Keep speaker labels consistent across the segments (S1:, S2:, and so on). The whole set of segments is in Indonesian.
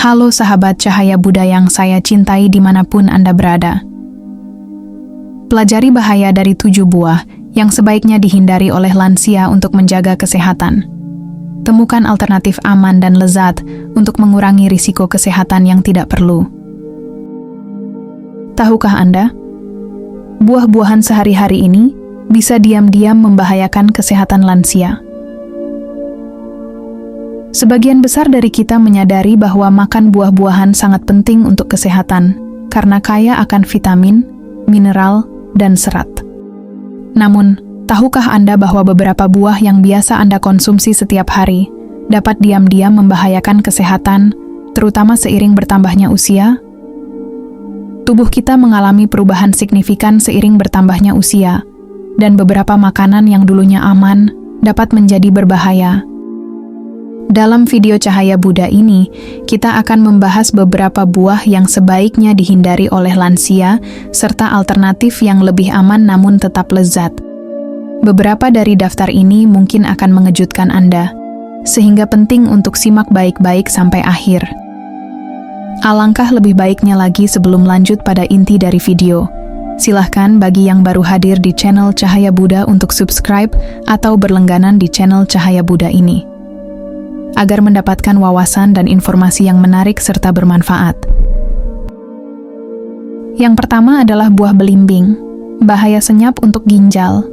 S1: Halo sahabat Cahaya Buddha yang saya cintai dimanapun Anda berada. Pelajari bahaya dari 7 buah yang sebaiknya dihindari oleh lansia untuk menjaga kesehatan. Temukan alternatif aman dan lezat untuk mengurangi risiko kesehatan yang tidak perlu. Tahukah Anda? Buah-buahan sehari-hari ini bisa diam-diam membahayakan kesehatan lansia. Sebagian besar dari kita menyadari bahwa makan buah-buahan sangat penting untuk kesehatan karena kaya akan vitamin, mineral, dan serat. Namun, tahukah Anda bahwa beberapa buah yang biasa Anda konsumsi setiap hari dapat diam-diam membahayakan kesehatan, terutama seiring bertambahnya usia? Tubuh kita mengalami perubahan signifikan seiring bertambahnya usia, dan beberapa makanan yang dulunya aman dapat menjadi berbahaya. Dalam video Cahaya Buddha ini, kita akan membahas beberapa buah yang sebaiknya dihindari oleh lansia, serta alternatif yang lebih aman namun tetap lezat. Beberapa dari daftar ini mungkin akan mengejutkan Anda, sehingga penting untuk simak baik-baik sampai akhir. Alangkah lebih baiknya lagi sebelum lanjut pada inti dari video. Silahkan bagi yang baru hadir di channel Cahaya Buddha untuk subscribe atau berlangganan di channel Cahaya Buddha ini, agar mendapatkan wawasan dan informasi yang menarik serta bermanfaat. Yang pertama adalah buah belimbing, bahaya senyap untuk ginjal.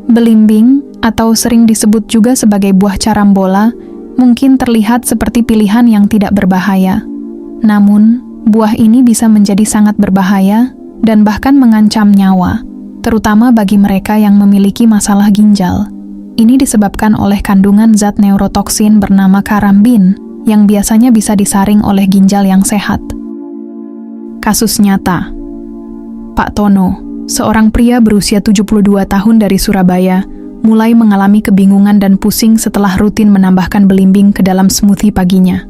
S1: Belimbing, atau sering disebut juga sebagai buah carambola, mungkin terlihat seperti pilihan yang tidak berbahaya. Namun, buah ini bisa menjadi sangat berbahaya dan bahkan mengancam nyawa, terutama bagi mereka yang memiliki masalah ginjal. Ini disebabkan oleh kandungan zat neurotoksin bernama karambin yang biasanya bisa disaring oleh ginjal yang sehat. Kasus nyata. Pak Tono, seorang pria berusia 72 tahun dari Surabaya, mulai mengalami kebingungan dan pusing setelah rutin menambahkan belimbing ke dalam smoothie paginya.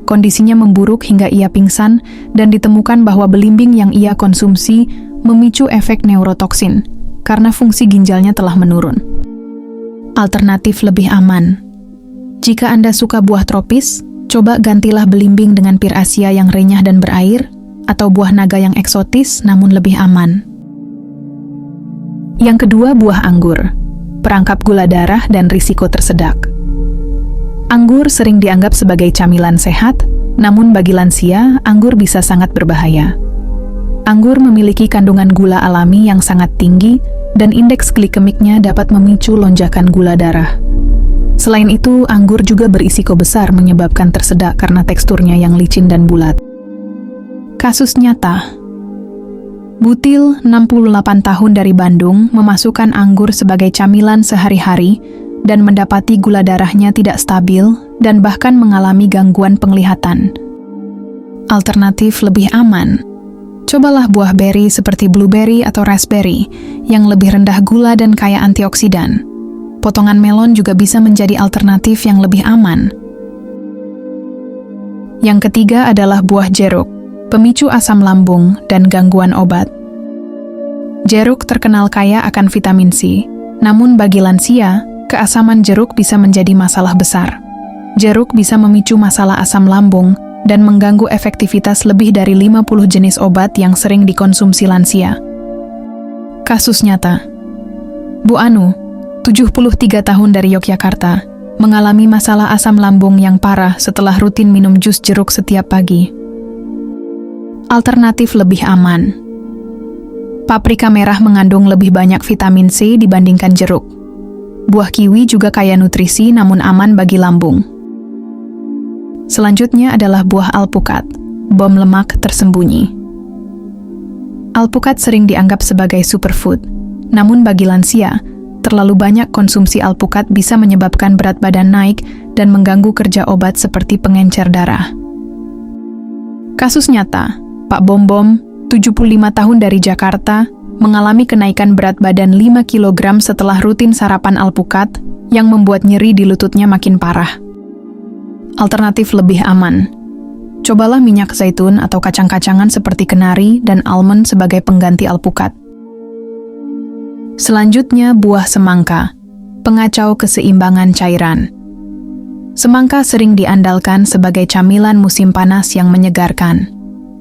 S1: Kondisinya memburuk hingga ia pingsan dan ditemukan bahwa belimbing yang ia konsumsi memicu efek neurotoksin karena fungsi ginjalnya telah menurun. Alternatif lebih aman. Jika Anda suka buah tropis, coba gantilah belimbing dengan pir Asia yang renyah dan berair, atau buah naga yang eksotis namun lebih aman. Yang kedua, buah anggur. Perangkap gula darah dan risiko tersedak. Anggur sering dianggap sebagai camilan sehat, namun bagi lansia, anggur bisa sangat berbahaya. Anggur memiliki kandungan gula alami yang sangat tinggi, dan indeks glikemiknya dapat memicu lonjakan gula darah. Selain itu, anggur juga berisiko besar menyebabkan tersedak karena teksturnya yang licin dan bulat. Kasus nyata. Butil, 68 tahun dari Bandung, memasukkan anggur sebagai camilan sehari-hari dan mendapati gula darahnya tidak stabil dan bahkan mengalami gangguan penglihatan. Alternatif lebih aman. Cobalah buah beri seperti blueberry atau raspberry yang lebih rendah gula dan kaya antioksidan. Potongan melon juga bisa menjadi alternatif yang lebih aman. Yang ketiga adalah buah jeruk, pemicu asam lambung dan gangguan obat. Jeruk terkenal kaya akan vitamin C, namun bagi lansia, keasaman jeruk bisa menjadi masalah besar. Jeruk bisa memicu masalah asam lambung dan mengganggu efektivitas lebih dari 50 jenis obat yang sering dikonsumsi lansia. Kasus nyata. Bu Anu, 73 tahun dari Yogyakarta, mengalami masalah asam lambung yang parah setelah rutin minum jus jeruk setiap pagi. Alternatif lebih aman. Paprika merah mengandung lebih banyak vitamin C dibandingkan jeruk. Buah kiwi juga kaya nutrisi namun aman bagi lambung. Selanjutnya adalah buah alpukat, bom lemak tersembunyi. Alpukat sering dianggap sebagai superfood, namun bagi lansia, terlalu banyak konsumsi alpukat bisa menyebabkan berat badan naik dan mengganggu kerja obat seperti pengencer darah. Kasus nyata, Pak Bom-Bom, 75 tahun dari Jakarta, mengalami kenaikan berat badan 5 kg setelah rutin sarapan alpukat yang membuat nyeri di lututnya makin parah. Alternatif lebih aman. Cobalah minyak zaitun atau kacang-kacangan seperti kenari dan almond sebagai pengganti alpukat. Selanjutnya, buah semangka, pengacau keseimbangan cairan. Semangka sering diandalkan sebagai camilan musim panas yang menyegarkan.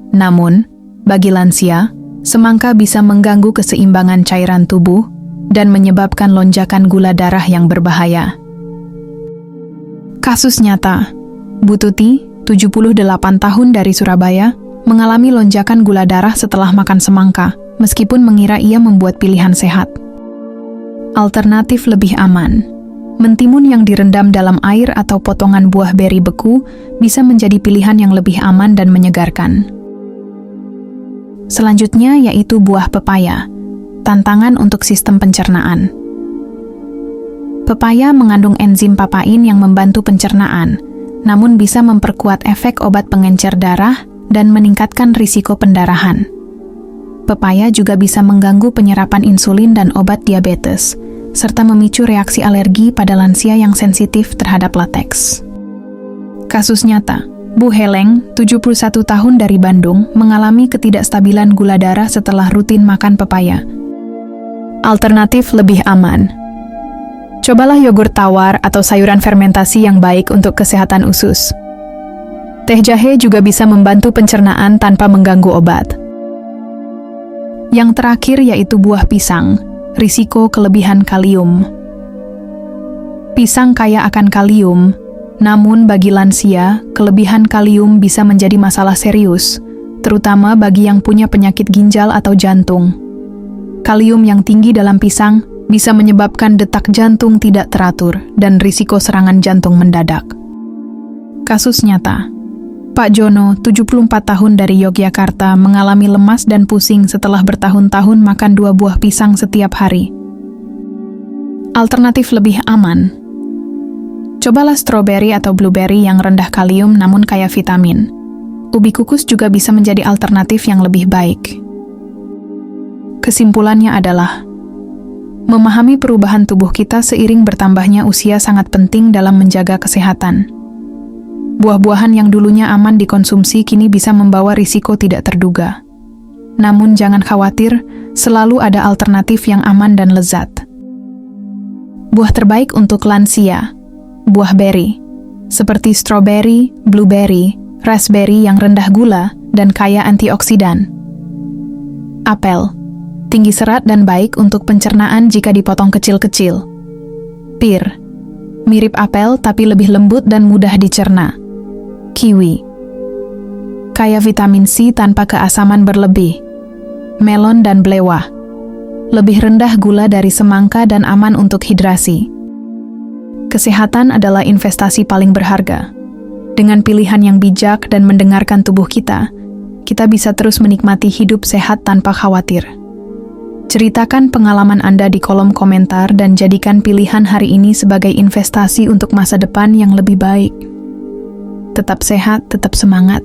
S1: Namun, bagi lansia, semangka bisa mengganggu keseimbangan cairan tubuh dan menyebabkan lonjakan gula darah yang berbahaya. Kasus nyata, Bu Tuti, 78 tahun dari Surabaya, mengalami lonjakan gula darah setelah makan semangka, meskipun mengira ia membuat pilihan sehat. Alternatif lebih aman. Mentimun yang direndam dalam air atau potongan buah beri beku bisa menjadi pilihan yang lebih aman dan menyegarkan. Selanjutnya yaitu buah pepaya, tantangan untuk sistem pencernaan. Pepaya mengandung enzim papain yang membantu pencernaan, namun bisa memperkuat efek obat pengencer darah dan meningkatkan risiko pendarahan. Pepaya juga bisa mengganggu penyerapan insulin dan obat diabetes, serta memicu reaksi alergi pada lansia yang sensitif terhadap lateks. Kasus nyata, Bu Heleng, 71 tahun dari Bandung, mengalami ketidakstabilan gula darah setelah rutin makan pepaya. Alternatif lebih aman. Cobalah yogurt tawar atau sayuran fermentasi yang baik untuk kesehatan usus. Teh jahe juga bisa membantu pencernaan tanpa mengganggu obat. Yang terakhir yaitu buah pisang. Risiko kelebihan kalium. Pisang kaya akan kalium, namun bagi lansia, kelebihan kalium bisa menjadi masalah serius, terutama bagi yang punya penyakit ginjal atau jantung. Kalium yang tinggi dalam pisang bisa menyebabkan detak jantung tidak teratur dan risiko serangan jantung mendadak. Kasus nyata. Pak Jono, 74 tahun dari Yogyakarta, mengalami lemas dan pusing setelah bertahun-tahun makan 2 buah pisang setiap hari. Alternatif lebih aman. Cobalah stroberi atau blueberry yang rendah kalium namun kaya vitamin. Ubi kukus juga bisa menjadi alternatif yang lebih baik. Kesimpulannya adalah, memahami perubahan tubuh kita seiring bertambahnya usia sangat penting dalam menjaga kesehatan. Buah-buahan yang dulunya aman dikonsumsi kini bisa membawa risiko tidak terduga. Namun jangan khawatir, selalu ada alternatif yang aman dan lezat. Buah terbaik untuk lansia, buah beri, seperti stroberi, blueberry, raspberry yang rendah gula dan kaya antioksidan. Apel, tinggi serat dan baik untuk pencernaan jika dipotong kecil-kecil. Pir, mirip apel tapi lebih lembut dan mudah dicerna. Kiwi, kaya vitamin C tanpa keasaman berlebih. Melon dan belewah, lebih rendah gula dari semangka dan aman untuk hidrasi. Kesehatan adalah investasi paling berharga. Dengan pilihan yang bijak dan mendengarkan tubuh kita bisa terus menikmati hidup sehat tanpa khawatir. Ceritakan pengalaman Anda di kolom komentar dan jadikan pilihan hari ini sebagai investasi untuk masa depan yang lebih baik. Tetap sehat, tetap semangat.